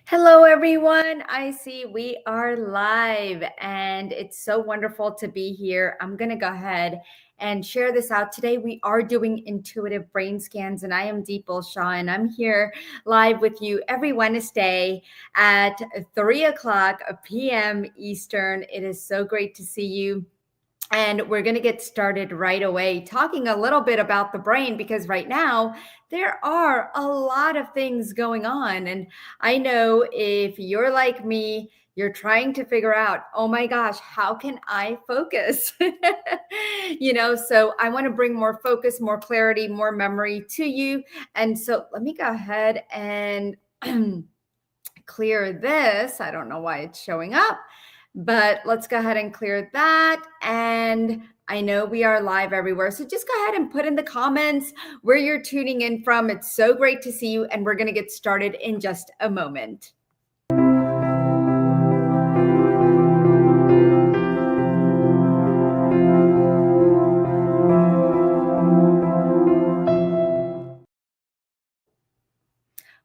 Hello, everyone. I see we are live, and it's so wonderful to be here. I'm going to go ahead and share this out. Today, we are doing intuitive brain scans, and I am Dipal Shah, and I'm here live with you every Wednesday at 3 o'clock p.m. Eastern. It is so great to see you. And we're going to get started right away talking a little bit about the brain because right now there are a lot of things going on. And I know if you're like me, you're trying to figure out, oh my gosh, how can I focus? So I want to bring more focus, more clarity, more memory to you. And so let me go ahead and clear this. I don't know why it's showing up, but let's go ahead and clear that. And I know we are live everywhere. So just go ahead and put in the comments where you're tuning in from. It's so great to see you. And we're going to get started in just a moment.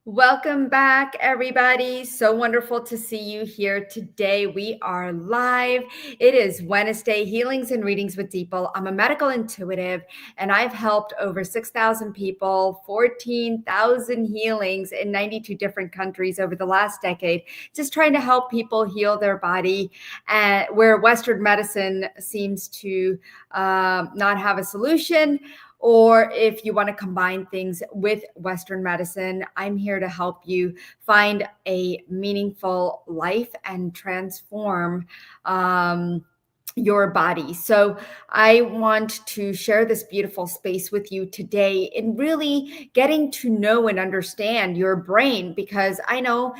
Welcome back, everybody. So wonderful to see you here today. We are live. It is Wednesday, Healings and Readings with Dipal. I'm a medical intuitive, and I've helped over 6,000 people, 14,000 healings in 92 different countries over the last decade, just trying to help people heal their body, where Western medicine seems to not have a solution. Or if you want to combine things with Western medicine, I'm here to help you find a meaningful life and transform your body. So I want to share this beautiful space with you today in really getting to know and understand your brain, because I know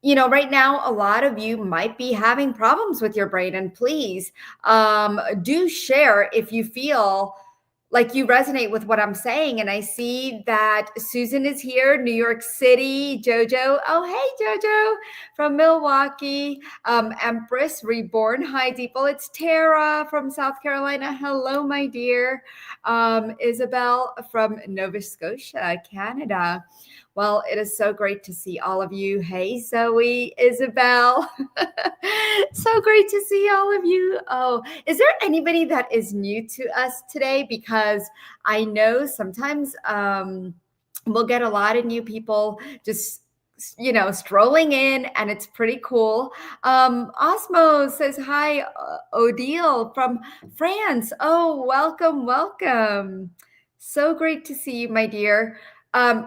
right now, a lot of you might be having problems with your brain. And please do share if you feel like you resonate with what I'm saying. And I see that Susan is here, New York City. Jojo, oh, hey, Jojo from Milwaukee. Empress Reborn, hi, Deeple. It's Tara from South Carolina. Hello, my dear. Isabel from Nova Scotia, Canada. Well, it is so great to see all of you. Hey, Zoe, Isabel. So great to see all of you. Oh, is there anybody that is new to us today? Because I know sometimes we'll get a lot of new people just strolling in, and it's pretty cool. Osmo says hi. Odile from France. Oh, welcome. So great to see you, my dear.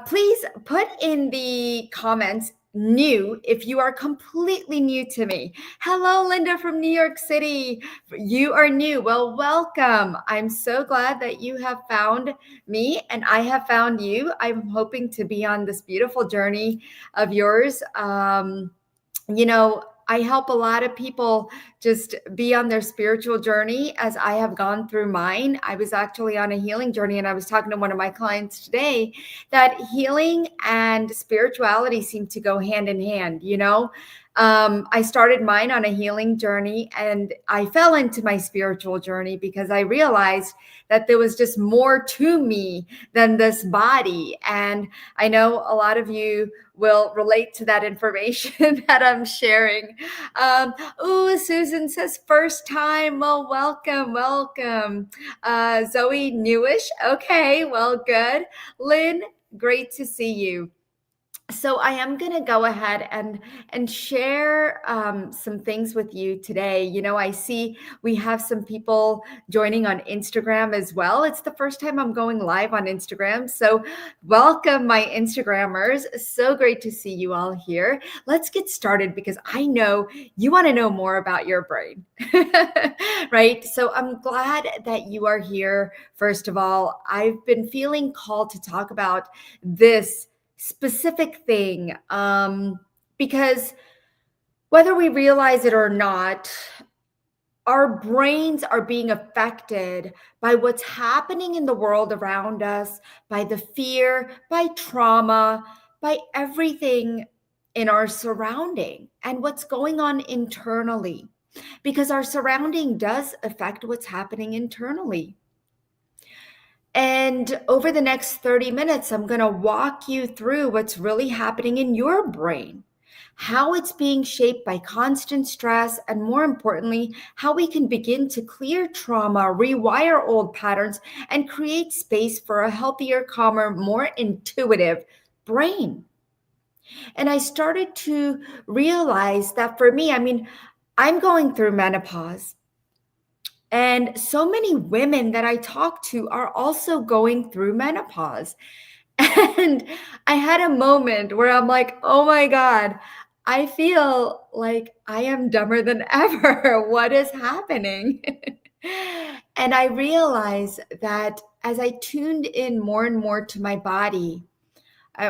Please put in the comments new if you are completely new to me. Hello, Linda from New York City. You are new. Well, welcome. I'm so glad that you have found me and I have found you. I'm hoping to be on this beautiful journey of yours. I help a lot of people just be on their spiritual journey as I have gone through mine. I was actually on a healing journey, and I was talking to one of my clients today that healing and spirituality seem to go hand in hand. I started mine on a healing journey, and I fell into my spiritual journey because I realized that there was just more to me than this body. And I know a lot of you will relate to that information that I'm sharing. Susan says first time. Well, welcome. Zoe, newish. Okay, well, good. Lynn, great to see you. So I am going to go ahead and share some things with you today. I see we have some people joining on Instagram as well. It's the first time I'm going live on Instagram. So welcome, my Instagrammers. So great to see you all here. Let's get started because I know you want to know more about your brain, right? So I'm glad that you are here. First of all, I've been feeling called to talk about this specific thing because whether we realize it or not, our brains are being affected by what's happening in the world around us, by the fear, by trauma, by everything in our surrounding and what's going on internally, because our surrounding does affect what's happening internally. And over the next 30 minutes, I'm going to walk you through what's really happening in your brain. how it's being shaped by constant stress, and more importantly, how we can begin to clear trauma, rewire old patterns, and create space for a healthier, calmer, more intuitive brain. And I started to realize that for me, I'm going through menopause. And so many women that I talk to are also going through menopause. And I had a moment where I'm like, oh my God, I feel like I am dumber than ever. What is happening? And I realized that as I tuned in more and more to my body,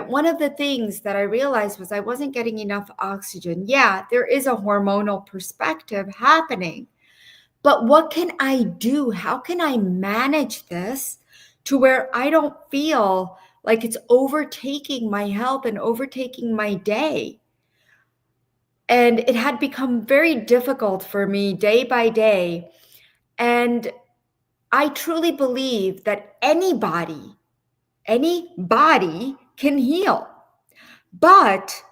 one of the things that I realized was I wasn't getting enough oxygen. Yeah, there is a hormonal perspective happening. But what can I do? How can I manage this to where I don't feel like it's overtaking my health and overtaking my day? And it had become very difficult for me day by day. And I truly believe that any body can heal. But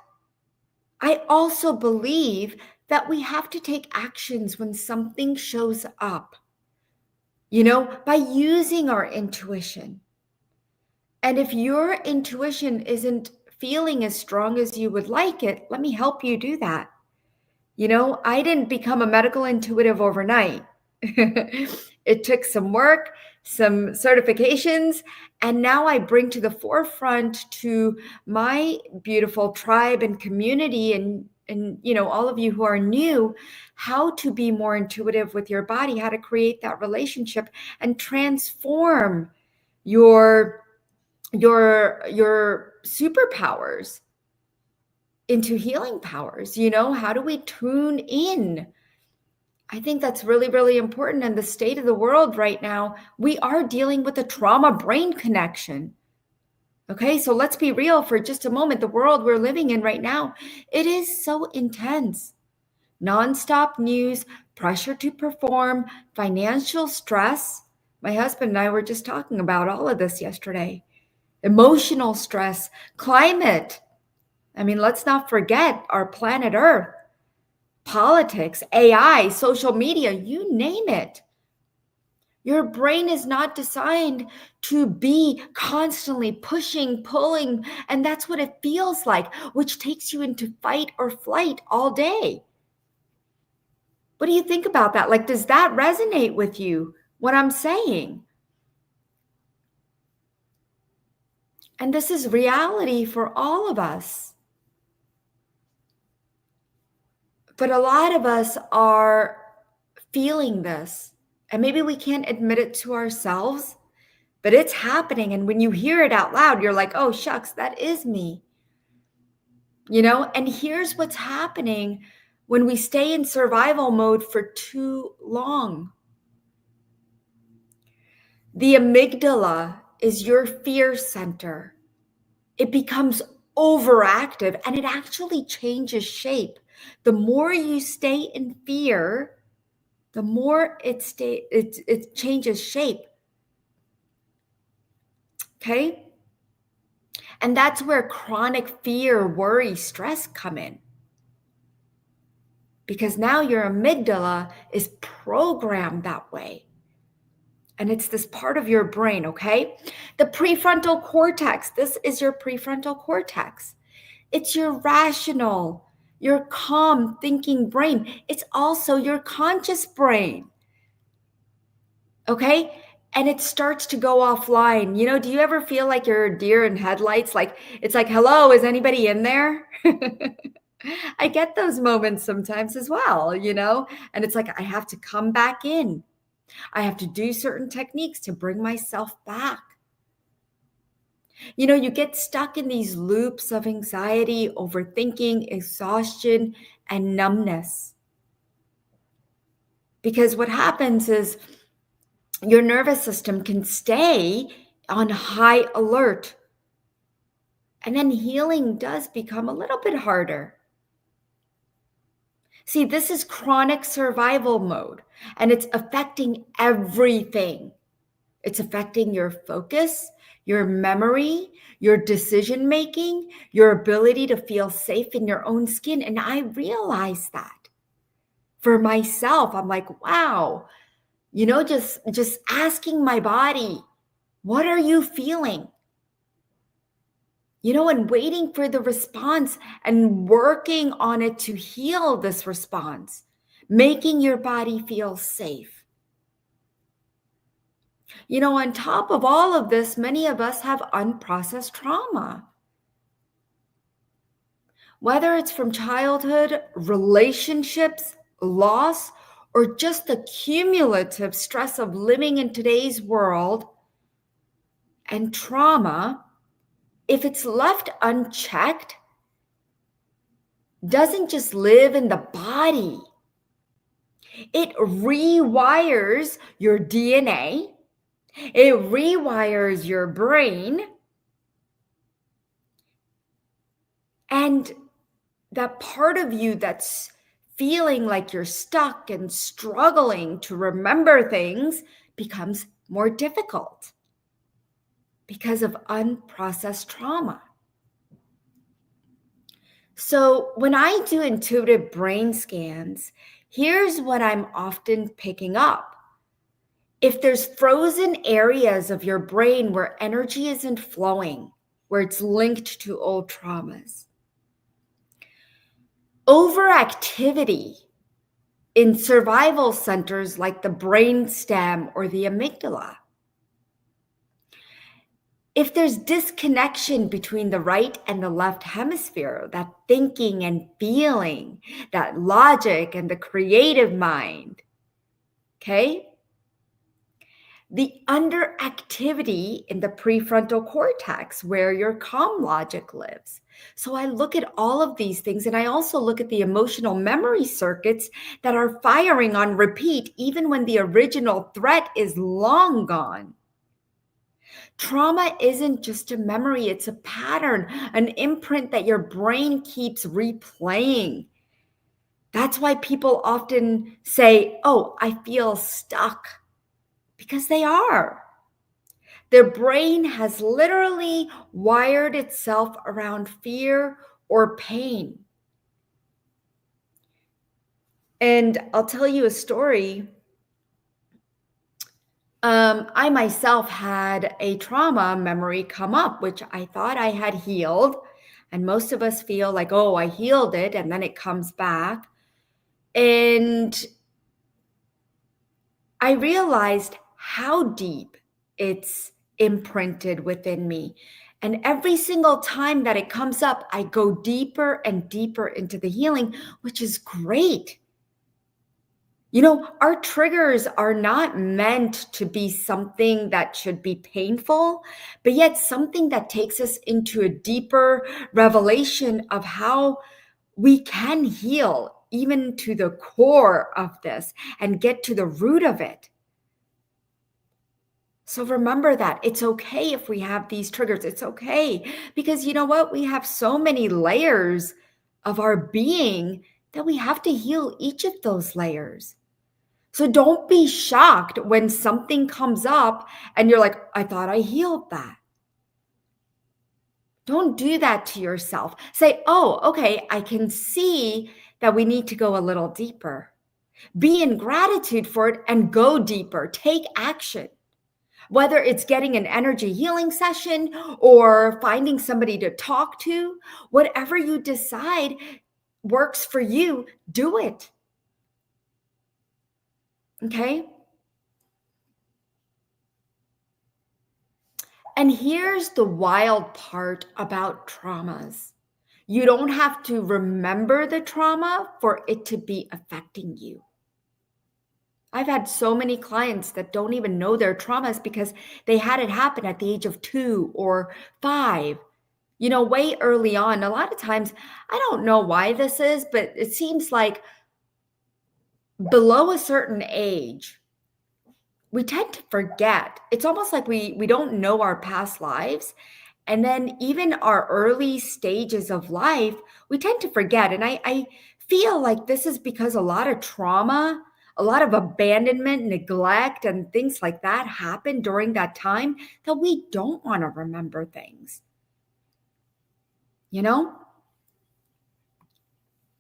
I also believe that we have to take actions when something shows up, by using our intuition. And if your intuition isn't feeling as strong as you would like it, let me help you do that. I didn't become a medical intuitive overnight. It took some work, some certifications, and now I bring to the forefront to my beautiful tribe and community and all of you who are new, how to be more intuitive with your body, how to create that relationship and transform your superpowers into healing powers. How do we tune in? I think that's really, really important. And the state of the world right now, we are dealing with a trauma brain connection. Okay, so let's be real for just a moment. The world we're living in right now, it is so intense. Nonstop news, pressure to perform, financial stress. My husband and I were just talking about all of this yesterday. Emotional stress, climate. Let's not forget our planet Earth, politics, AI, social media, you name it. Your brain is not designed to be constantly pushing, pulling, and that's what it feels like, which takes you into fight or flight all day. What do you think about that? Like, does that resonate with you, what I'm saying? And this is reality for all of us. But a lot of us are feeling this, and maybe we can't admit it to ourselves, but it's happening. And when you hear it out loud, you're like, oh, shucks, that is me. And here's what's happening when we stay in survival mode for too long. The amygdala is your fear center. It becomes overactive and it actually changes shape. The more you stay in fear, the more it changes shape. Okay? And that's where chronic fear, worry, stress come in. Because now your amygdala is programmed that way. And it's this part of your brain, okay? The prefrontal cortex, this is your prefrontal cortex. It's your rational, your calm thinking brain. It's also your conscious brain, okay? And it starts to go offline. Do you ever feel like you're a deer in headlights? Like, it's like, hello, is anybody in there? I get those moments sometimes as well, and it's like, I have to come back in. I have to do certain techniques to bring myself back. You get stuck in these loops of anxiety, overthinking, exhaustion, and numbness. Because what happens is your nervous system can stay on high alert. And then healing does become a little bit harder. See, this is chronic survival mode, and it's affecting everything. It's affecting your focus, your memory, your decision making, your ability to feel safe in your own skin. And I realized that for myself. I'm like, wow, just asking my body, what are you feeling? And waiting for the response and working on it to heal this response, making your body feel safe. On top of all of this, many of us have unprocessed trauma. Whether it's from childhood, relationships, loss, or just the cumulative stress of living in today's world, and trauma, if it's left unchecked, doesn't just live in the body. It rewires your DNA. It rewires your brain. And that part of you that's feeling like you're stuck and struggling to remember things becomes more difficult because of unprocessed trauma. So when I do intuitive brain scans, here's what I'm often picking up. If there's frozen areas of your brain where energy isn't flowing, where it's linked to old traumas, overactivity in survival centers like the brainstem or the amygdala, if there's disconnection between the right and the left hemisphere, that thinking and feeling, that logic and the creative mind, okay? The underactivity in the prefrontal cortex where your calm logic lives. So I look at all of these things, and I also look at the emotional memory circuits that are firing on repeat even when the original threat is long gone. Trauma isn't just a memory, it's a pattern, an imprint that your brain keeps replaying. That's why people often say, oh, I feel stuck, because they are. Their brain has literally wired itself around fear or pain. And I'll tell you a story. I myself had a trauma memory come up, which I thought I had healed. And most of us feel like, oh, I healed it, and then it comes back. And I realized how deep it's imprinted within me. And every single time that it comes up, I go deeper and deeper into the healing, which is great. Our triggers are not meant to be something that should be painful, but yet something that takes us into a deeper revelation of how we can heal even to the core of this and get to the root of it. So remember that it's okay if we have these triggers. It's okay because you know what? We have so many layers of our being that we have to heal each of those layers. So don't be shocked when something comes up and you're like, I thought I healed that. Don't do that to yourself. Say, oh, okay, I can see that we need to go a little deeper. Be in gratitude for it and go deeper. Take action. Whether it's getting an energy healing session or finding somebody to talk to, whatever you decide works for you, do it. Okay? And here's the wild part about traumas. You don't have to remember the trauma for it to be affecting you. I've had so many clients that don't even know their traumas because they had it happen at the age of 2 or 5, way early on. A lot of times, I don't know why this is, but it seems like below a certain age, we tend to forget. It's almost like we don't know our past lives. And then even our early stages of life, we tend to forget. And I feel like this is because a lot of trauma, A lot of abandonment, neglect, and things like that happen during that time that we don't want to remember things, you know?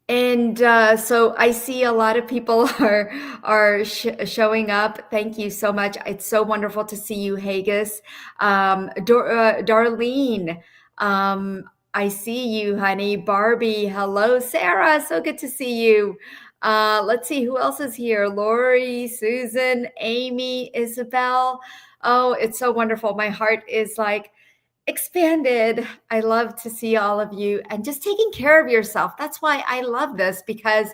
And so I see a lot of people are showing up. Thank you so much. It's so wonderful to see you, Haggis. Darlene, um, I see you, honey. Barbie, hello. Sarah, so good to see you. Let's see who else is here. Lori, Susan, Amy, Isabel. Oh, it's so wonderful. My heart is like expanded. I love to see all of you and just taking care of yourself. That's why I love this, because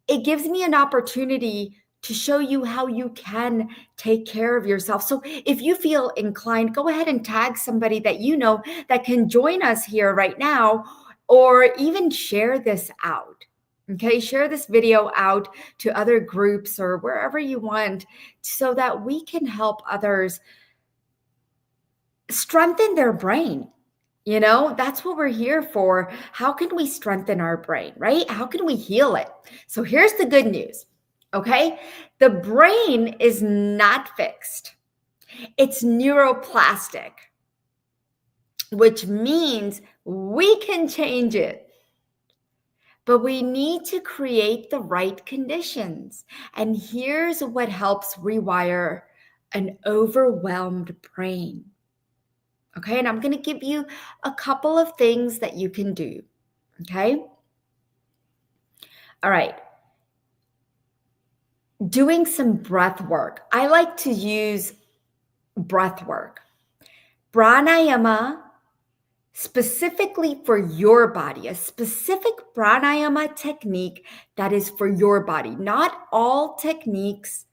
it gives me an opportunity to show you how you can take care of yourself. So if you feel inclined, go ahead and tag somebody that you know that can join us here right now, or even share this out. Okay, share this video out to other groups or wherever you want, so that we can help others strengthen their brain. You know, that's what we're here for. How can we strengthen our brain, right? How can we heal it? So here's the good news, okay? The brain is not fixed, it's neuroplastic, which means we can change it. But we need to create the right conditions. And here's what helps rewire an overwhelmed brain. Okay, and I'm going to give you a couple of things that you can do. Okay. All right. Doing some breath work. I like to use breath work. Pranayama, specifically for your body, a specific pranayama technique that is for your body. Not all techniques,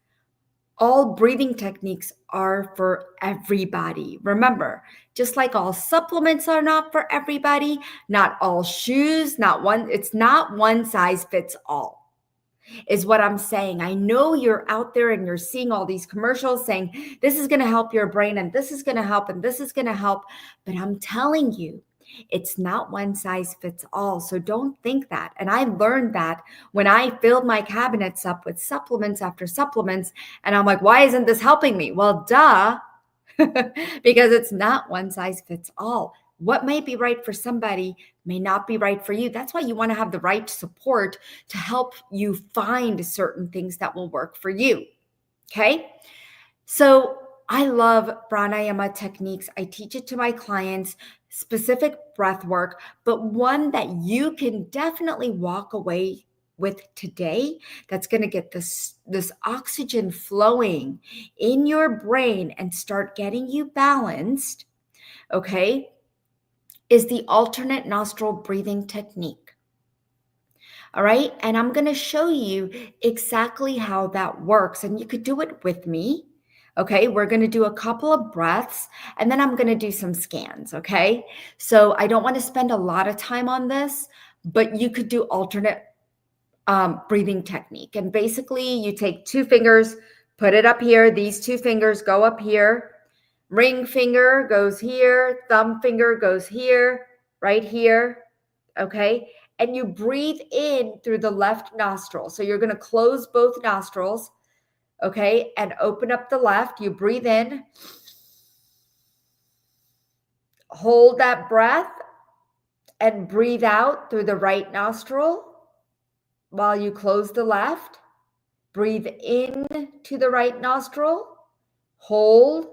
all breathing techniques are for everybody. Remember, just like all supplements are not for everybody, not all shoes, it's not one size fits all, is what I'm saying. I know you're out there and you're seeing all these commercials saying this is going to help your brain and this is going to help and this is going to help, but I'm telling you, it's not one size fits all. So don't think that. And I learned that when I filled my cabinets up with supplements after supplements. And I'm like, why isn't this helping me? Well, duh, because it's not one size fits all. What may be right for somebody may not be right for you. That's why you want to have the right support to help you find certain things that will work for you. Okay. So I love pranayama techniques. I teach it to my clients, specific breath work, but one that you can definitely walk away with today that's going to get this oxygen flowing in your brain and start getting you balanced, okay, is the alternate nostril breathing technique. All right. And I'm going to show you exactly how that works. And you could do it with me. Okay. We're going to do a couple of breaths and then I'm going to do some scans. Okay. So I don't want to spend a lot of time on this, but you could do alternate breathing technique. And basically, you take two fingers, put it up here. These two fingers go up here. Ring finger goes here. Thumb finger goes here, right here. Okay. And you breathe in through the left nostril. So you're going to close both nostrils. Okay. And open up the left. You breathe in. Hold that breath and breathe out through the right nostril while you close the left. Breathe in to the right nostril. Hold.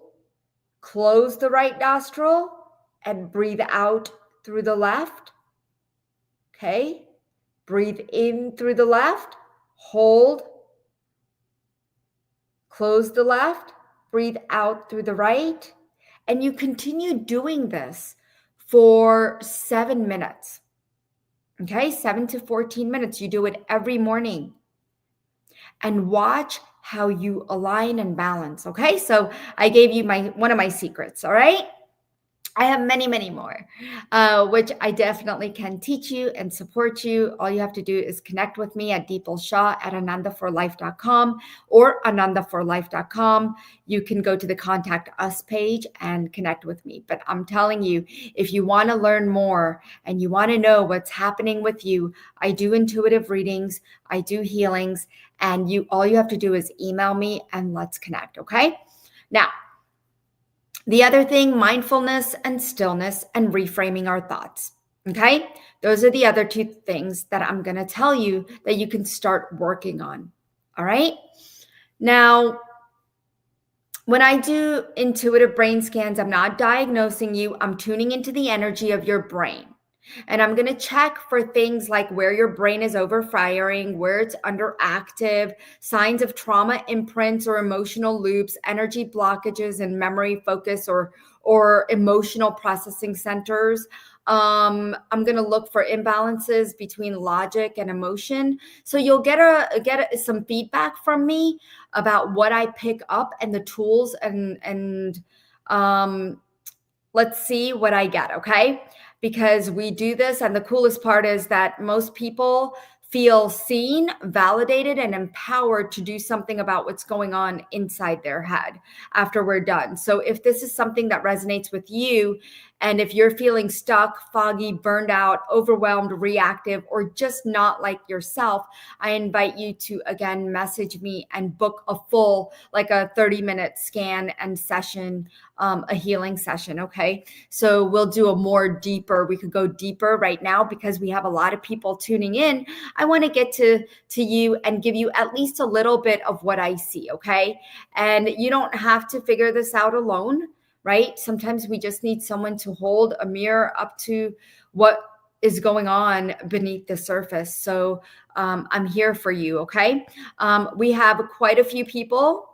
Close the right nostril and breathe out through the left. Okay. Breathe in through the left. Hold. Close the left. Breathe out through the right. And you continue doing this for 7 minutes. Okay. 7 to 14 minutes. You do it every morning. And watch how you align and balance. Okay. So I gave you one of my secrets. All right. I have many, many more, which I definitely can teach you and support you. All you have to do is connect with me at Dipal Shah at anandaforlife.com or anandaforlife.com. You can go to the contact us page and connect with me. But I'm telling you, if you want to learn more and you want to know what's happening with you, I do intuitive readings, I do healings, and all you have to do is email me and let's connect. Okay. Now, the other thing, mindfulness and stillness and reframing our thoughts. Okay. Those are the other two things that I'm going to tell you that you can start working on. All right. Now, when I do intuitive brain scans, I'm not diagnosing you, I'm tuning into the energy of your brain. And I'm going to check for things like where your brain is overfiring, where it's underactive, signs of trauma imprints or emotional loops, energy blockages and memory focus or emotional processing centers. I'm going to look for imbalances between logic and emotion. So you'll get some feedback from me about what I pick up and the tools and let's see what I get, okay? Because we do this, and the coolest part is that most people feel seen, validated, and empowered to do something about what's going on inside their head after we're done. So if this is something that resonates with you, and if you're feeling stuck, foggy, burned out, overwhelmed, reactive, or just not like yourself, I invite you to, again, message me and book a full, like a 30-minute scan and session, a healing session, okay? So we'll do we could go deeper right now because we have a lot of people tuning in. I want to get to you and give you at least a little bit of what I see, okay? And you don't have to figure this out alone, right? Sometimes we just need someone to hold a mirror up to what is going on beneath the surface. So I'm here for you, okay? We have quite a few people.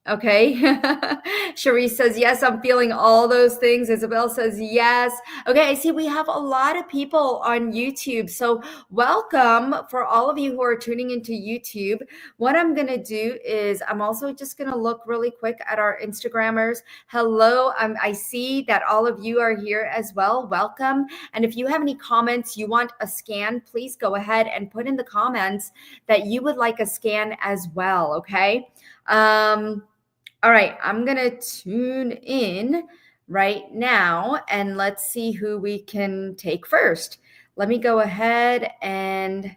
Okay. Cherise says, yes, I'm feeling all those things. Isabel says, yes. Okay. I see we have a lot of people on YouTube. So welcome for all of you who are tuning into YouTube. What I'm going to do is I'm also just going to look really quick at our Instagrammers. Hello. I see that all of you are here as well. Welcome. And if you have any comments, you want a scan, please go ahead and put in the comments that you would like a scan as well. Okay. All right, I'm going to tune in right now and let's see who we can take first. Let me go ahead and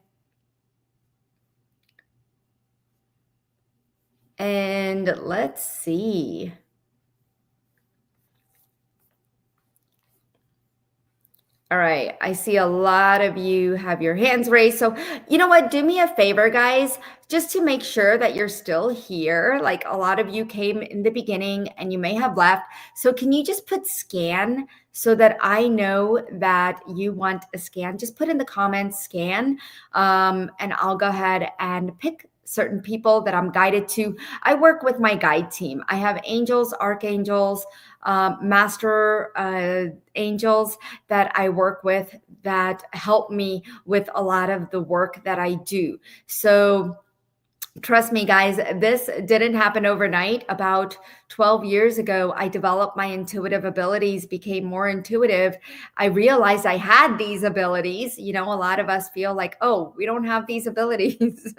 let's see. All right, I see a lot of you have your hands raised. So, you know what? Do me a favor, guys, just to make sure that you're still here. Like a lot of you came in the beginning and you may have left. So, can you just put scan so that I know that you want a scan? Just put in the comments scan, and I'll go ahead and pick certain people that I'm guided to. I work with my guide team. I have angels, archangels, master angels that I work with that help me with a lot of the work that I do. So trust me, guys, this didn't happen overnight. About 12 years ago, I developed my intuitive abilities, became more intuitive. I realized I had these abilities. You know, a lot of us feel like, oh, we don't have these abilities,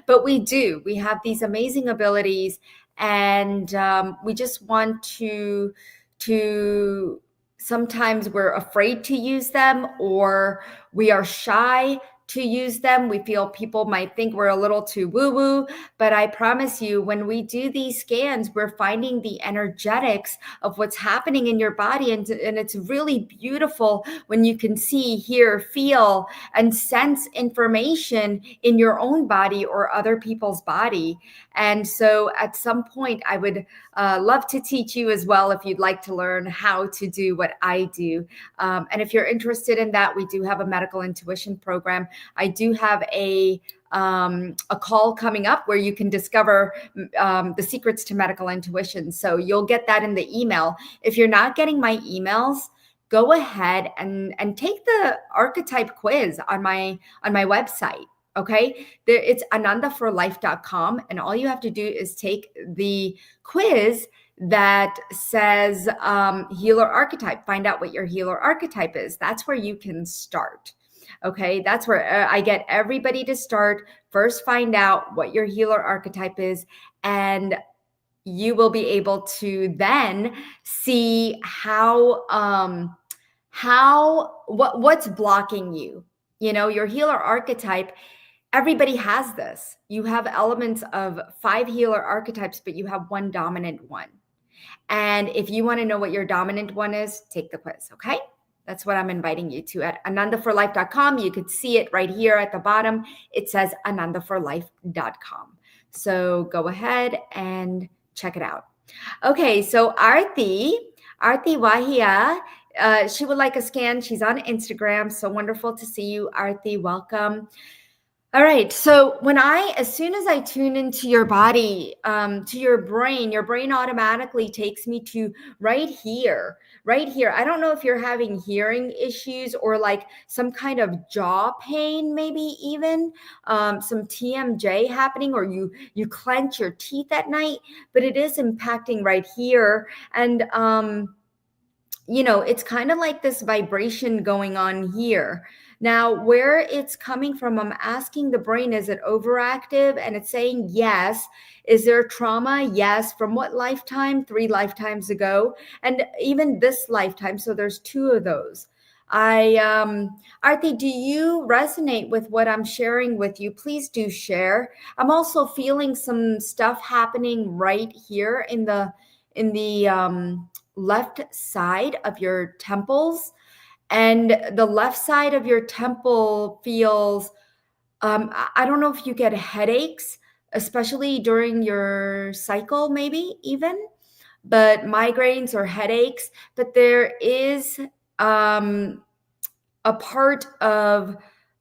but we do. We have these amazing abilities, and we just want to sometimes we're afraid to use them, or we are shy to use them. We feel people might think we're a little too woo-woo, but I promise you, when we do these scans, we're finding the energetics of what's happening in your body. And it's really beautiful when you can see, hear, feel, and sense information in your own body or other people's body. And so at some point, I would love to teach you as well if you'd like to learn how to do what I do. And if you're interested in that, we do have a medical intuition program. I do have a call coming up where you can discover the secrets to medical intuition. So you'll get that in the email. If you're not getting my emails, go ahead and take the archetype quiz on my website. Okay, it's anandaforlife.com, and all you have to do is take the quiz, that says healer archetype. Find out what your healer archetype is. That's where you can start. Okay, that's where I get everybody to start. First, find out what your healer archetype is, and you will be able to then see what's blocking you. You know, your healer archetype, everybody has this. You have elements of 5 healer archetypes, but you have one dominant one. And if you want to know what your dominant one is, take the quiz, okay? That's what I'm inviting you to at anandaforlife.com. You could see it right here at the bottom. It says anandaforlife.com. So go ahead and check it out. Okay, so Arti Wahia, she would like a scan. She's on Instagram. So wonderful to see you, Arti. Welcome. All right. So as soon as I tune into your body, to your brain automatically takes me to right here, right here. I don't know if you're having hearing issues or like some kind of jaw pain, maybe even some TMJ happening, or you clench your teeth at night, but it is impacting right here. And, it's kind of like this vibration going on here. Now, where it's coming from, I'm asking the brain, is it overactive? And it's saying yes. Is there trauma? Yes. From what lifetime? 3 lifetimes ago. And even this lifetime. So there's 2 of those. Arti, do you resonate with what I'm sharing with you? Please do share. I'm also feeling some stuff happening right here in the left side of your temples, and the left side of your temple feels I don't know if you get headaches, especially during your cycle, maybe even, but migraines or headaches. But there is a part of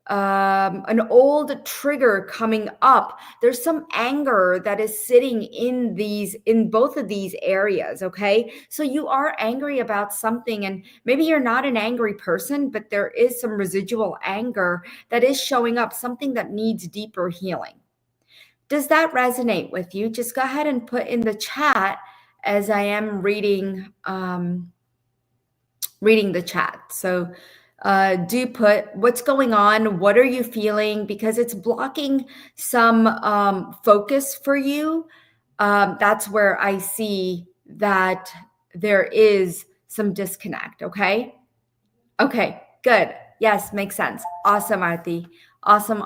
an old trigger coming up. There's some anger that is sitting in both of these areas. Okay, so you are angry about something, and maybe you're not an angry person, but there is some residual anger that is showing up, something that needs deeper healing. Does that resonate with you? Just go ahead and put in the chat as I am reading the chat. So do put what's going on, what are you feeling, because it's blocking some focus for you. That's where I see that there is some disconnect. Okay, good. Yes, makes sense. Awesome, Arti. Awesome.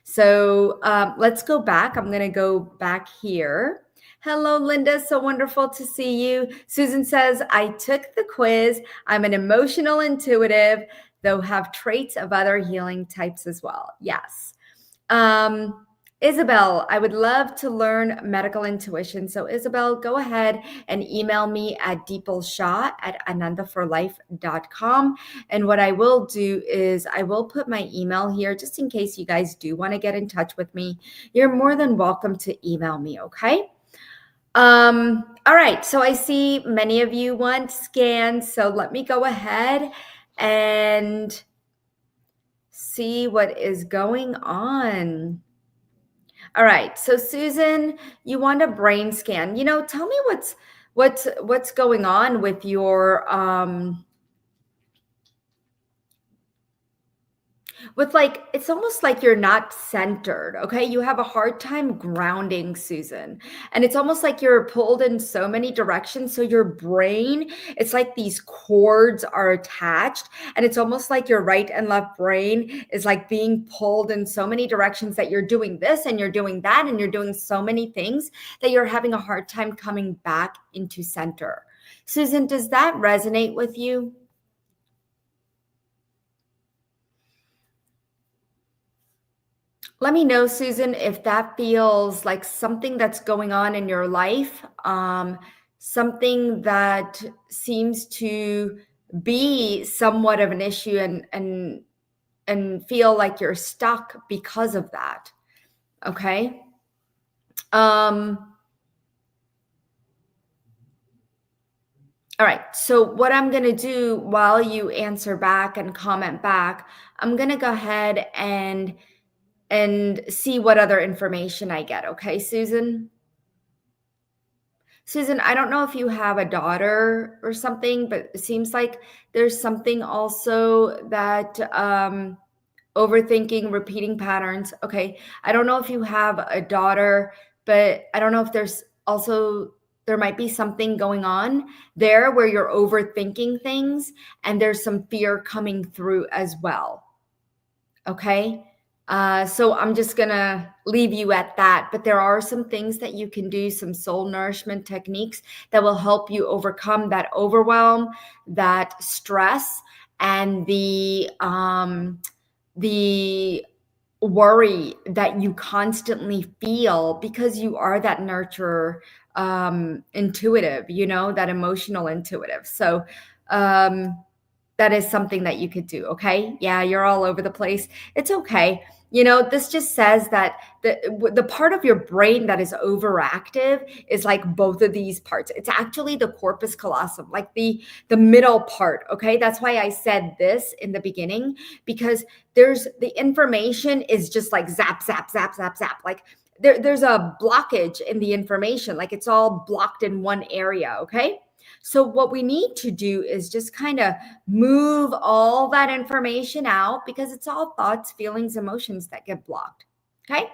So let's go back. I'm going to go back here. Hello, Linda. So wonderful to see you. Susan says, I took the quiz. I'm an emotional intuitive, though have traits of other healing types as well. Yes. Isabel, I would love to learn medical intuition. So Isabel, go ahead and email me at deepalshah@anandaforlife.com. And what I will do is I will put my email here just in case you guys do want to get in touch with me. You're more than welcome to email me, okay? All right, so I see many of you want scans, so let me go ahead and see what is going on. All right, so Susan, you want a brain scan. Tell me what's going on with your it's almost like you're not centered. Okay, you have a hard time grounding, Susan, and it's almost like you're pulled in so many directions. So your brain, it's like these cords are attached, and it's almost like your right and left brain is like being pulled in so many directions that you're doing this and you're doing that and you're doing so many things that you're having a hard time coming back into center. Susan, does that resonate with you? Let me know, Susan, if that feels like something that's going on in your life, something that seems to be somewhat of an issue, and feel like you're stuck because of that. Okay. All right. So what I'm going to do while you answer back and comment back, I'm going to go ahead and see what other information I get. Okay, Susan? Susan, I don't know if you have a daughter or something, but it seems like there's something also that overthinking, repeating patterns. Okay. I don't know if you have a daughter, but I don't know if there's also, there might be something going on there where you're overthinking things and there's some fear coming through as well. Okay. So I'm just going to leave you at that. But there are some things that you can do, some soul nourishment techniques that will help you overcome that overwhelm, that stress, and the worry that you constantly feel because you are that nurturer, intuitive, that emotional intuitive. So, that is something that you could do. Okay. Yeah, you're all over the place. It's okay. This just says that the part of your brain that is overactive is like both of these parts. It's actually the corpus callosum, like the middle part. Okay. That's why I said this in the beginning, because there's the information is just like zap, zap, zap, zap, zap. Like there's a blockage in the information. Like it's all blocked in one area. Okay. So what we need to do is just kind of move all that information out, because it's all thoughts, feelings, emotions that get blocked. Okay.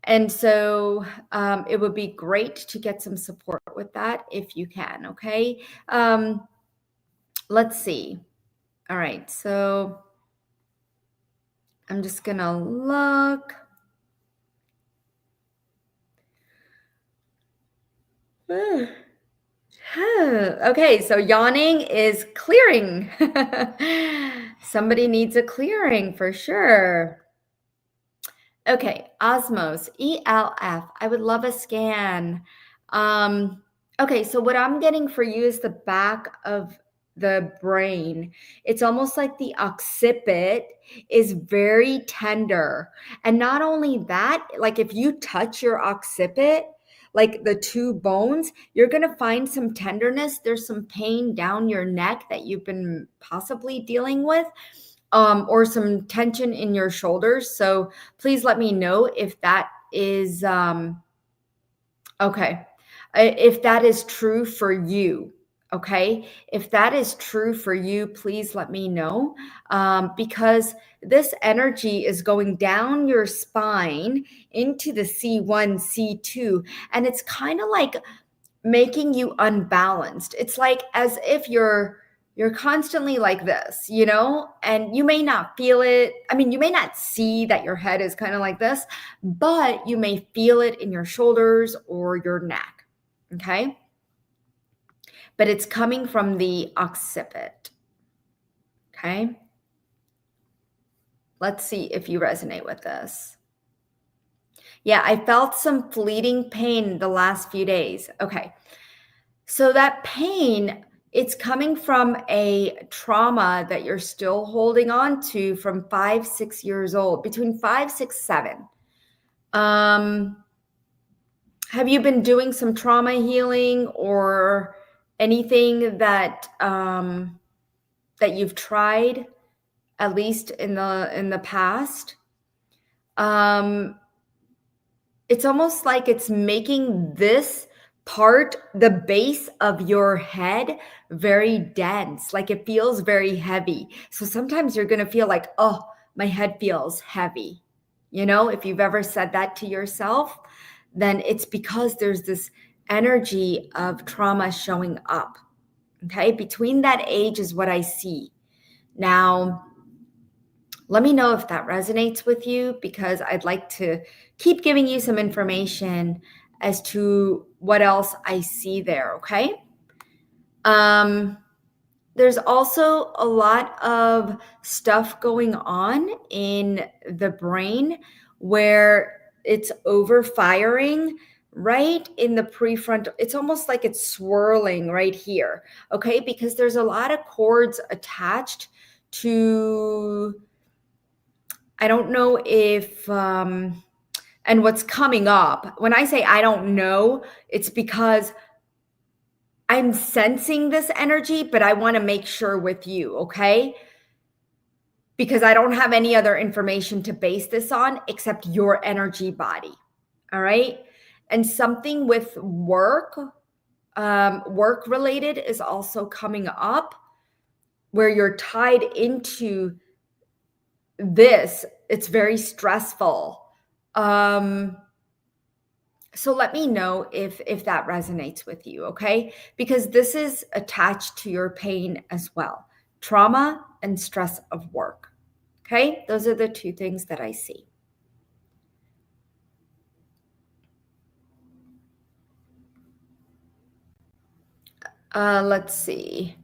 And so it would be great to get some support with that if you can. Okay. Let's see. All right. So I'm just going to look. Okay, so yawning is clearing. Somebody needs a clearing for sure. Okay, Osmos, ELF. I would love a scan. Okay, so what I'm getting for you is the back of the brain. It's almost like the occiput is very tender. And not only that, like if you touch your occiput, like the two bones, you're going to find some tenderness. There's some pain down your neck that you've been possibly dealing with, or some tension in your shoulders. So please let me know if that is okay. If that is true for you. Okay. If that is true for you, please let me know, because this energy is going down your spine into the C1, C2, and it's kind of like making you unbalanced. It's like as if you're constantly like this, and you may not feel it. I mean, you may not see that your head is kind of like this, but you may feel it in your shoulders or your neck. Okay? But it's coming from the occiput. Okay? Let's see if you resonate with this. Yeah, I felt some fleeting pain the last few days. Okay. So that pain, it's coming from a trauma that you're still holding on to from 5, 6 years old, between 5, 6, 7. Have you been doing some trauma healing or anything that that you've tried, at least in the past? It's almost like it's making this part, the base of your head, very dense. Like it feels very heavy. So sometimes you're going to feel like, oh, my head feels heavy. If you've ever said that to yourself, then it's because there's this energy of trauma showing up. Okay. Between that age is what I see. Now, let me know if that resonates with you, because I'd like to keep giving you some information as to what else I see there, okay? There's also a lot of stuff going on in the brain where it's overfiring right in the prefrontal. It's almost like it's swirling right here, okay? Because there's a lot of cords attached to, I don't know if, and what's coming up. When I say I don't know, it's because I'm sensing this energy, but I want to make sure with you, okay? Because I don't have any other information to base this on except your energy body, all right? And something with work, work related is also coming up where you're tied into this. It's very stressful. So let me know if that resonates with you, okay? Because this is attached to your pain as well. Trauma and stress of work. Okay? Those are the two things that I see. Let's see.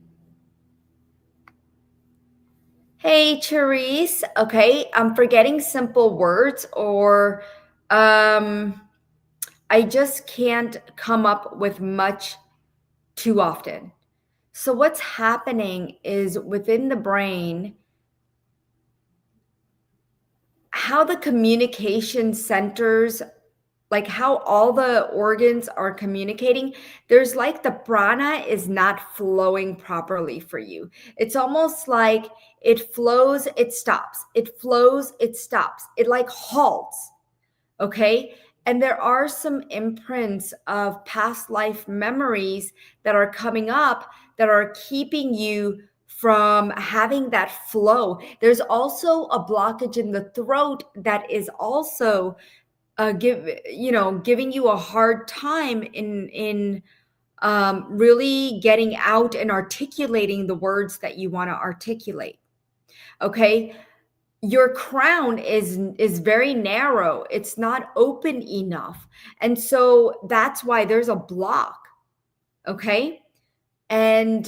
Hey, Therese. Okay, I'm forgetting simple words, or I just can't come up with much too often. So what's happening is within the brain, how the communication centers, like how all the organs are communicating, there's like the prana is not flowing properly for you. It's almost like it flows, it stops. It flows, it stops. It like halts. Okay. And there are some imprints of past life memories that are coming up that are keeping you from having that flow. There's also a blockage in the throat that is also giving you a hard time in really getting out and articulating the words that you want to articulate. Okay, your crown is very narrow. It's not open enough, and so that's why there's a block. Okay, and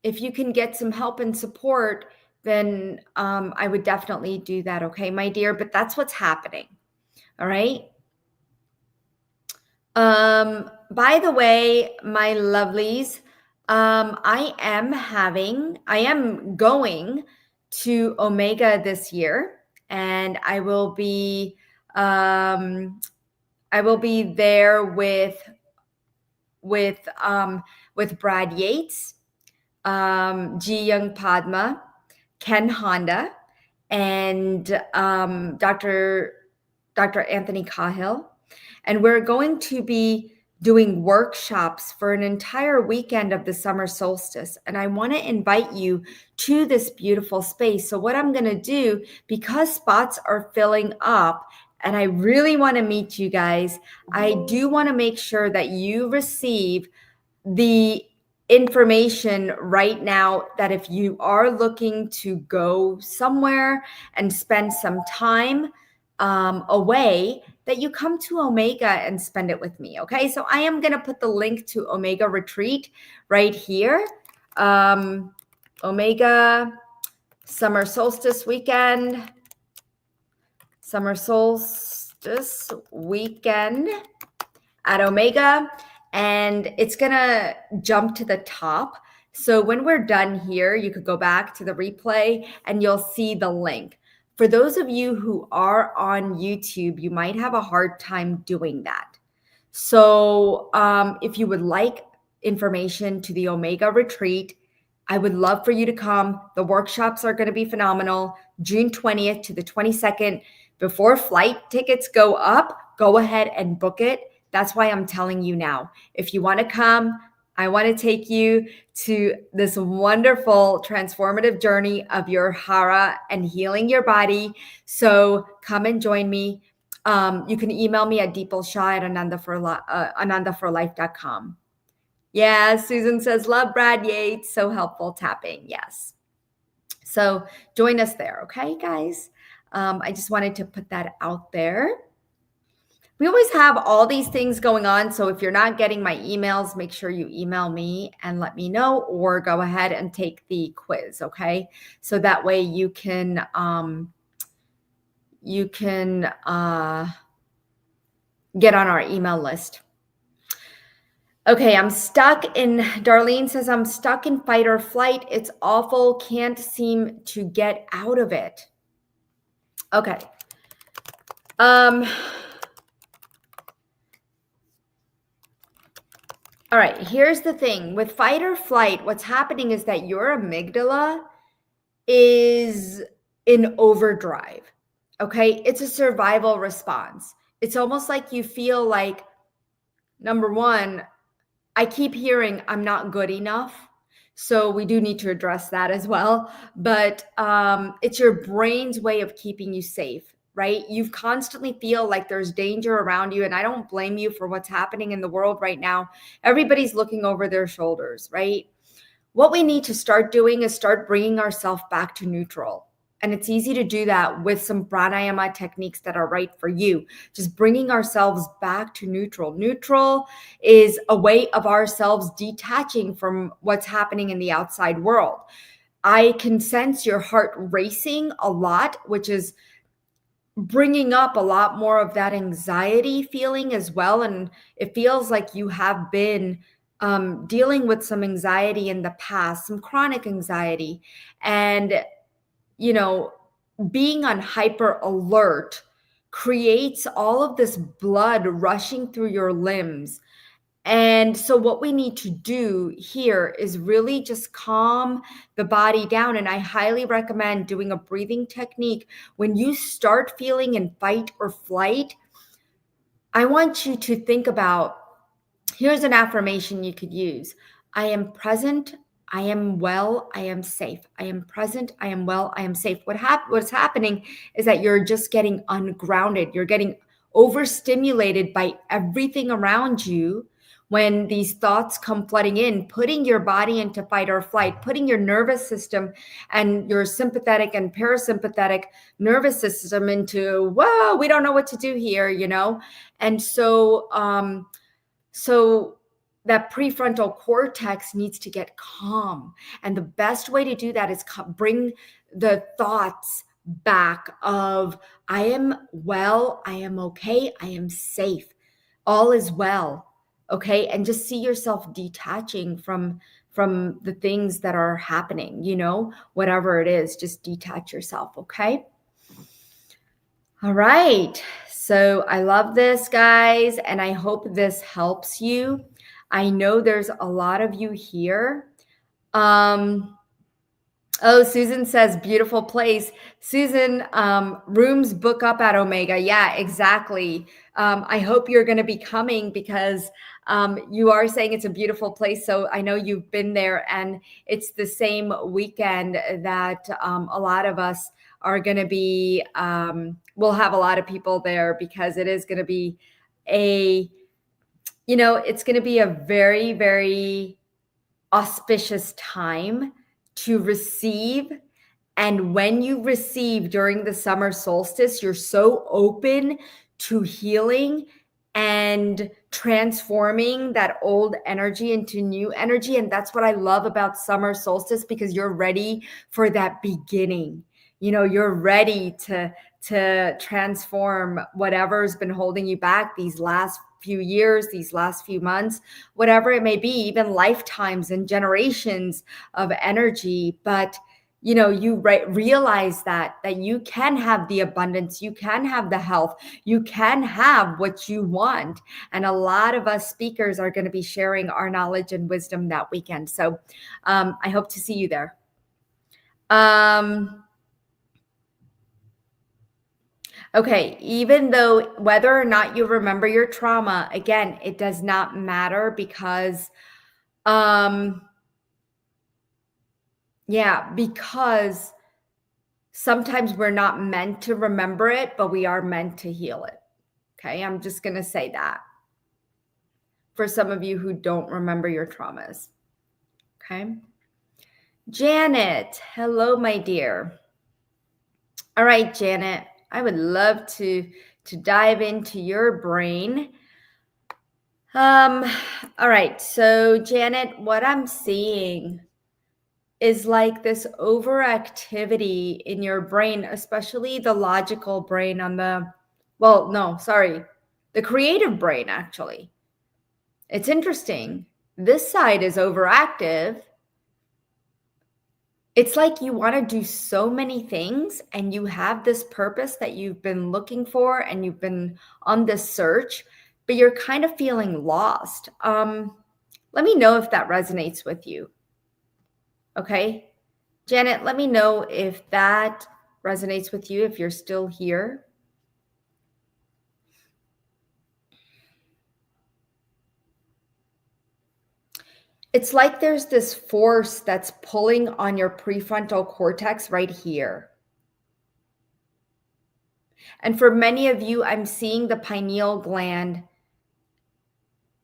if you can get some help and support, then I would definitely do that. Okay, my dear. But that's what's happening. All right. By the way, my lovelies, I am going to Omega this year, and I will be there with with Brad Yates, Ji Young Padma, Ken Honda, and Dr. Anthony Cahill. And we're going to be doing workshops for an entire weekend of the summer solstice. And I want to invite you to this beautiful space. So what I'm going to do, because spots are filling up, and I really want to meet you guys, I do want to make sure that you receive the information right now that if you are looking to go somewhere and spend some time away, that you come to Omega and spend it with me. Okay, so I am going to put the link to Omega Retreat right here. Omega Summer Solstice Weekend. Summer Solstice Weekend at Omega. And it's going to jump to the top. So when we're done here, you could go back to the replay and you'll see the link. For those of you who are on YouTube, you might have a hard time doing that. So if you would like information to the Omega Retreat, I would love for you to come. The workshops are going to be phenomenal. June 20th to the 22nd. Before flight tickets go up, go ahead and book it. That's why I'm telling you now. If you want to come, I want to take you to this wonderful transformative journey of your hara and healing your body. So come and join me. You can email me at deepalshah@anandaforlife.com. Yeah, Susan says, love Brad Yates. So helpful tapping. Yes. So join us there. Okay, guys. I just wanted to put that out there. We always have all these things going on. So if you're not getting my emails, make sure you email me and let me know, or go ahead and take the quiz. Okay. So that way you can get on our email list. Okay. Darlene says, I'm stuck in fight or flight. It's awful. Can't seem to get out of it. Okay. All right, here's the thing. With fight or flight, what's happening is that your amygdala is in overdrive, okay? It's a survival response. it's almost like you feel like, number one, I keep hearing I'm not good enough. So we do need to address that as well. But it's your brain's way of keeping you safe, right? You constantly feel like there's danger around you. And I don't blame you for what's happening in the world right now. Everybody's looking over their shoulders, right? What we need to start doing is start bringing ourselves back to neutral. And it's easy to do that with some pranayama techniques that are right for you. Just bringing ourselves back to neutral. Neutral is a way of ourselves detaching from what's happening in the outside world. I can sense your heart racing a lot, which is bringing up a lot more of that anxiety feeling as well. And it feels like you have been dealing with some anxiety in the past, some chronic anxiety. And, you know, being on hyper alert creates all of this blood rushing through your limbs. And so, what we need to do here is really just calm the body down. And I highly recommend doing a breathing technique. When you start feeling in fight or flight, I want you to think about, here's an affirmation you could use: I am present, I am well, I am safe. I am present, I am well, I am safe. What's happening is that you're just getting ungrounded. You're getting overstimulated by everything around you. When these thoughts come flooding in, putting your body into fight or flight, putting your nervous system and your sympathetic and parasympathetic nervous system into, whoa, we don't know what to do here, you know? And so that prefrontal cortex needs to get calm. And the best way to do that is bring the thoughts back of, I am well, I am okay, I am safe, all is well. Okay. And just see yourself detaching from the things that are happening, you know, whatever it is, just detach yourself. Okay. All right. So I love this, guys, and I hope this helps you. I know there's a lot of you here. Oh, Susan says, beautiful place. Susan, rooms book up at Omega. Yeah, exactly. I hope you're going to be coming because you are saying it's a beautiful place. So I know you've been there, and it's the same weekend that a lot of us are going to be, we'll have a lot of people there because it is going to be it's going to be a very, very auspicious time to receive. And when you receive during the summer solstice, you're so open to healing and transforming that old energy into new energy. And that's what I love about summer solstice, because you're ready for that beginning. You know, you're ready to transform whatever's been holding you back these last few years, these last few months, whatever it may be, even lifetimes and generations of energy. But you realize that you can have the abundance, you can have the health, you can have what you want. And a lot of us speakers are going to be sharing our knowledge and wisdom that weekend. So I hope to see you there. Okay, even though whether or not you remember your trauma, again, it does not matter, because because sometimes we're not meant to remember it, but we are meant to heal it. Okay, I'm just going to say that for some of you who don't remember your traumas. Okay. Janet, hello, my dear. All right, Janet, I would love to dive into your brain. All right, so Janet, what I'm seeing is like this overactivity in your brain, especially the logical brain the creative brain, actually. It's interesting. This side is overactive. It's like you want to do so many things, and you have this purpose that you've been looking for, and you've been on this search, but you're kind of feeling lost. Let me know if that resonates with you. Okay. Janet, let me know if that resonates with you, if you're still here. It's like there's this force that's pulling on your prefrontal cortex right here. And for many of you, I'm seeing the pineal gland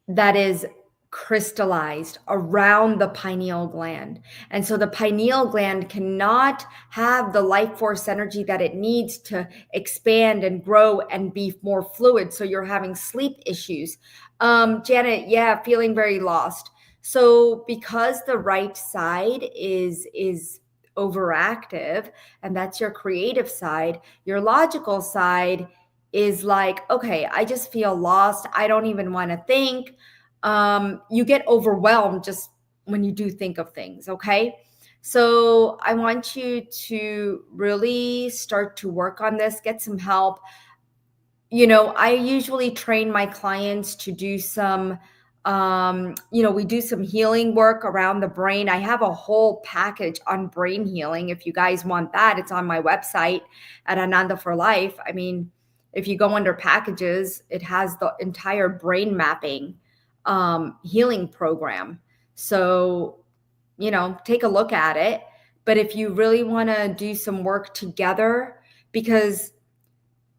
that is crystallized around the pineal gland. And so the pineal gland cannot have the life force energy that it needs to expand and grow and be more fluid. So you're having sleep issues. Janet, yeah, feeling very lost. So because the right side is overactive, and that's your creative side, your logical side is like, okay, I just feel lost. I don't even want to think. You get overwhelmed just when you do think of things. Okay. So I want you to really start to work on this, get some help. I usually train my clients to do some, we do some healing work around the brain. I have a whole package on brain healing. If you guys want that, it's on my website at Ananda for Life. I mean, if you go under packages, it has the entire brain mapping healing program. So, take a look at it. But if you really want to do some work together, because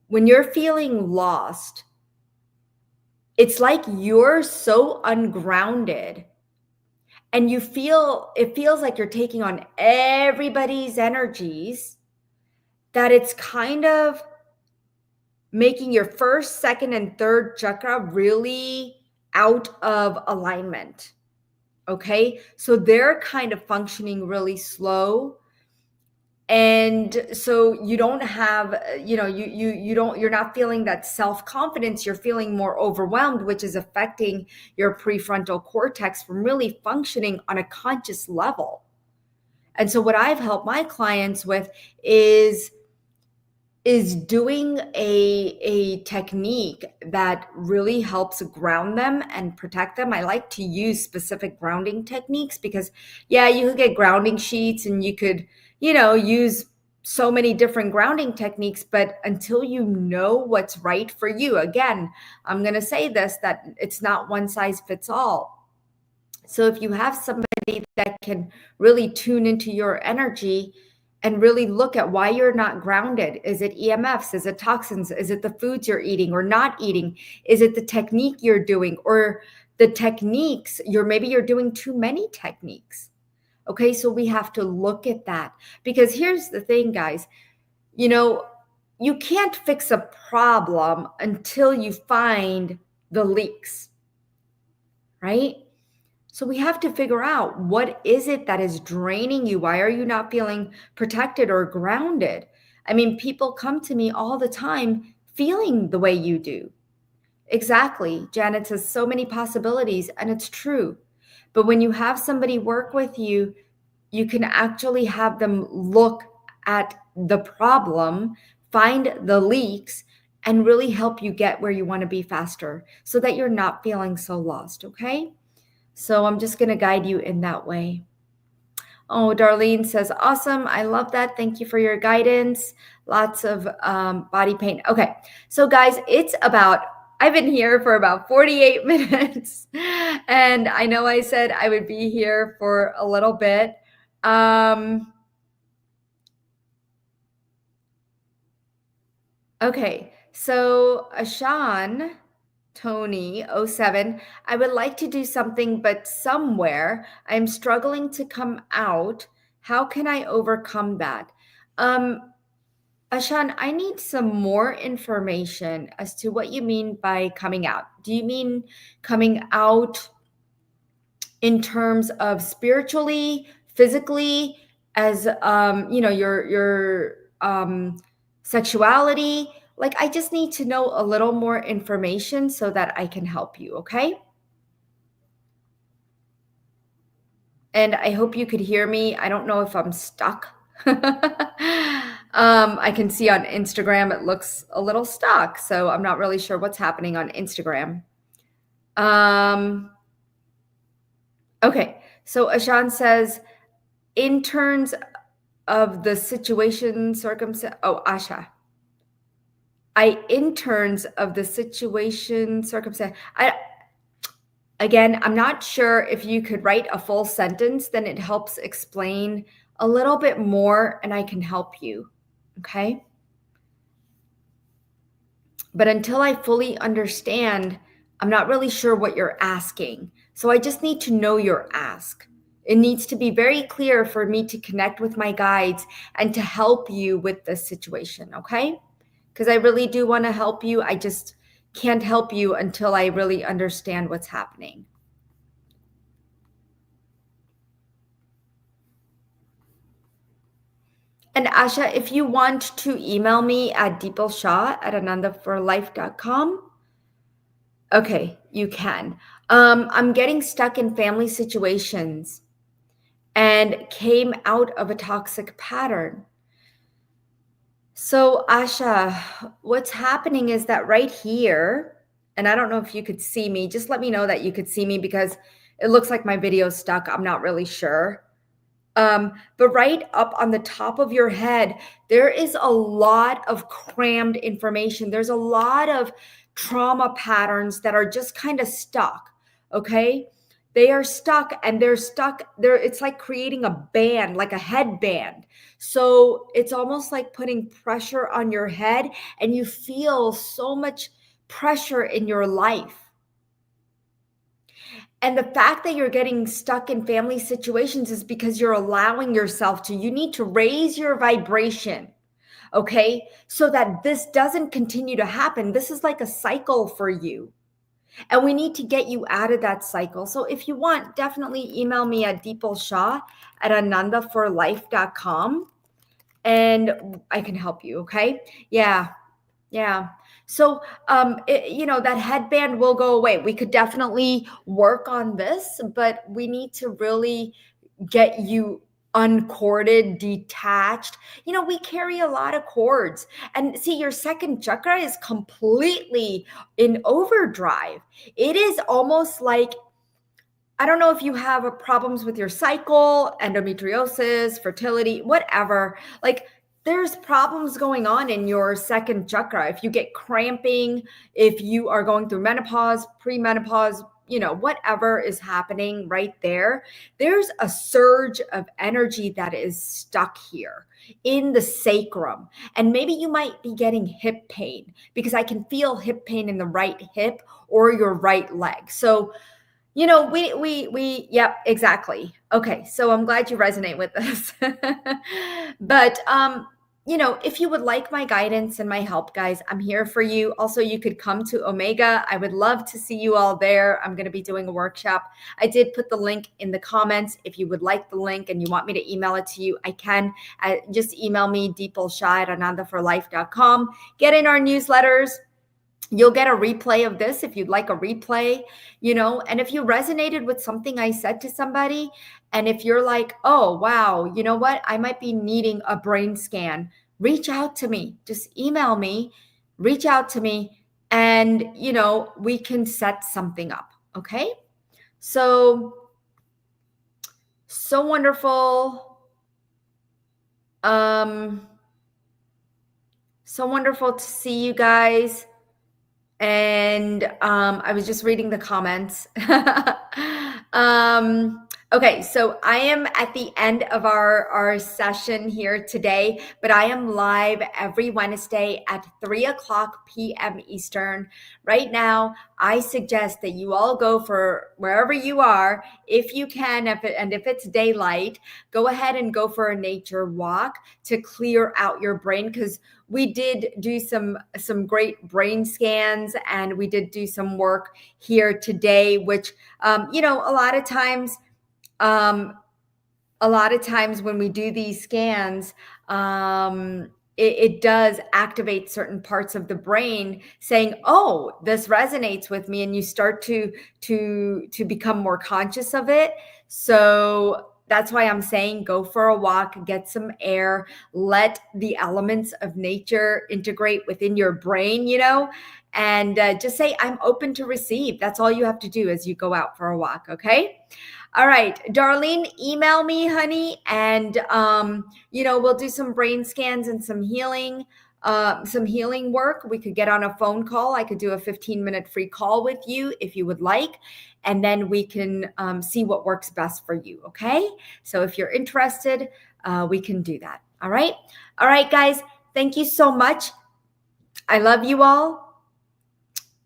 when you're feeling lost, it's like you're so ungrounded and it feels like you're taking on everybody's energies, that it's kind of making your first, second, and third chakra really out of alignment. Okay. So they're kind of functioning really slow. And so you don't have, you're not feeling that self-confidence. You're feeling more overwhelmed, which is affecting your prefrontal cortex from really functioning on a conscious level. And so what I've helped my clients with is doing a technique that really helps ground them and protect them. I like to use specific grounding techniques because, yeah, you could get grounding sheets and you could, use so many different grounding techniques, but until you know what's right for you, again, I'm going to say this, that it's not one size fits all. So if you have somebody that can really tune into your energy and really look at why you're not grounded. Is it EMFs? Is it toxins? Is it the foods you're eating or not eating? Is it the technique you're doing or the techniques maybe you're doing too many techniques? Okay, so we have to look at that, because here's the thing, guys, you can't fix a problem until you find the leaks, right? So we have to figure out, what is it that is draining you? Why are you not feeling protected or grounded? I mean, people come to me all the time feeling the way you do. Exactly. Janet says so many possibilities, and it's true. But when you have somebody work with you, you can actually have them look at the problem, find the leaks, and really help you get where you want to be faster so that you're not feeling so lost. Okay. So I'm just going to guide you in that way. Oh, Darlene says, awesome. I love that. Thank you for your guidance. Lots of body pain. Okay. So guys, I've been here for about 48 minutes. And I know I said I would be here for a little bit. Okay. So Ashan, Tony 07, I would like to do something, but somewhere I'm struggling to come out. How can I overcome that? Ashan, I need some more information as to what you mean by coming out. Do you mean coming out in terms of spiritually, physically, as your sexuality? Like, I just need to know a little more information so that I can help you, okay? And I hope you could hear me. I don't know if I'm stuck. I can see on Instagram it looks a little stuck, so I'm not really sure what's happening on Instagram. Okay, so Ashan says, in terms of the situation, circumstance. Oh, Asha. In terms of the situation, circumstance. Again, I'm not sure if you could write a full sentence, then it helps explain a little bit more and I can help you. Okay. But until I fully understand, I'm not really sure what you're asking. So I just need to know your ask. It needs to be very clear for me to connect with my guides and to help you with this situation. Okay. Because I really do want to help you. I just can't help you until I really understand what's happening. And Asha, if you want to email me at deepalshah@anandaforlife.com, okay, you can. I'm getting stuck in family situations and came out of a toxic pattern. So, Asha, what's happening is that right here, and I don't know if you could see me, just let me know that you could see me because it looks like my video's stuck. I'm not really sure. But right up on the top of your head, there is a lot of crammed information. There's a lot of trauma patterns that are just kind of stuck. Okay. They are stuck and they're stuck there. It's like creating a band, like a headband. So it's almost like putting pressure on your head and you feel so much pressure in your life. And the fact that you're getting stuck in family situations is because you're allowing yourself to. You need to raise your vibration, okay? So that this doesn't continue to happen. This is like a cycle for you. And we need to get you out of that cycle. So if you want, definitely email me at deepalshah@anandaforlife.com and I can help you, okay? Yeah. Yeah. So, that headband will go away. We could definitely work on this, but we need to really get you uncorded, detached. We carry a lot of cords. And see, your second chakra is completely in overdrive. It is almost like, I don't know if you have problems with your cycle, endometriosis, fertility, whatever. Like there's problems going on in your second chakra. If you get cramping, if you are going through menopause, premenopause, whatever is happening right there, there's a surge of energy that is stuck here in the sacrum. And maybe you might be getting hip pain because I can feel hip pain in the right hip or your right leg. So yep, exactly. Okay, so I'm glad you resonate with this. But if you would like my guidance and my help, guys, I'm here for you. Also, you could come to Omega. I would love to see you all there. I'm going to be doing a workshop. I did put the link in the comments. If you would like the link and you want me to email it to you, I can. Just email me, deepalshah@anandaforlife.com. Get in our newsletters. You'll get a replay of this if you'd like a replay, and if you resonated with something I said to somebody, and if you're like, oh, wow, you know what? I might be needing a brain scan, reach out to me. Just email me, reach out to me, and, we can set something up. Okay. So wonderful. So wonderful to see you guys. And I was just reading the comments. Okay, so I am at the end of our session here today, but I am live every Wednesday at 3:00 p.m. Eastern. Right now, I suggest that you all go for wherever you are, if you can, if it's daylight, go ahead and go for a nature walk to clear out your brain, because we did do some great brain scans and we did do some work here today, which, a lot of times when we do these scans, it does activate certain parts of the brain saying, oh, this resonates with me. And you start to become more conscious of it. So that's why I'm saying go for a walk, get some air, let the elements of nature integrate within your brain, and just say, I'm open to receive. That's all you have to do as you go out for a walk. Okay. All right, Darlene, email me, honey, and we'll do some brain scans and some healing. some healing work, we could get on a phone call. I could do a 15-minute free call with you if you would like, and then we can see what works best for you. Okay. So if you're interested, we can do that. All right. All right, guys. Thank you so much. I love you all.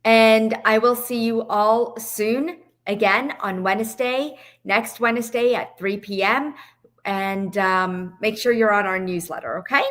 And I will see you all soon again on Wednesday, next Wednesday at 3 p.m. And make sure you're on our newsletter. Okay.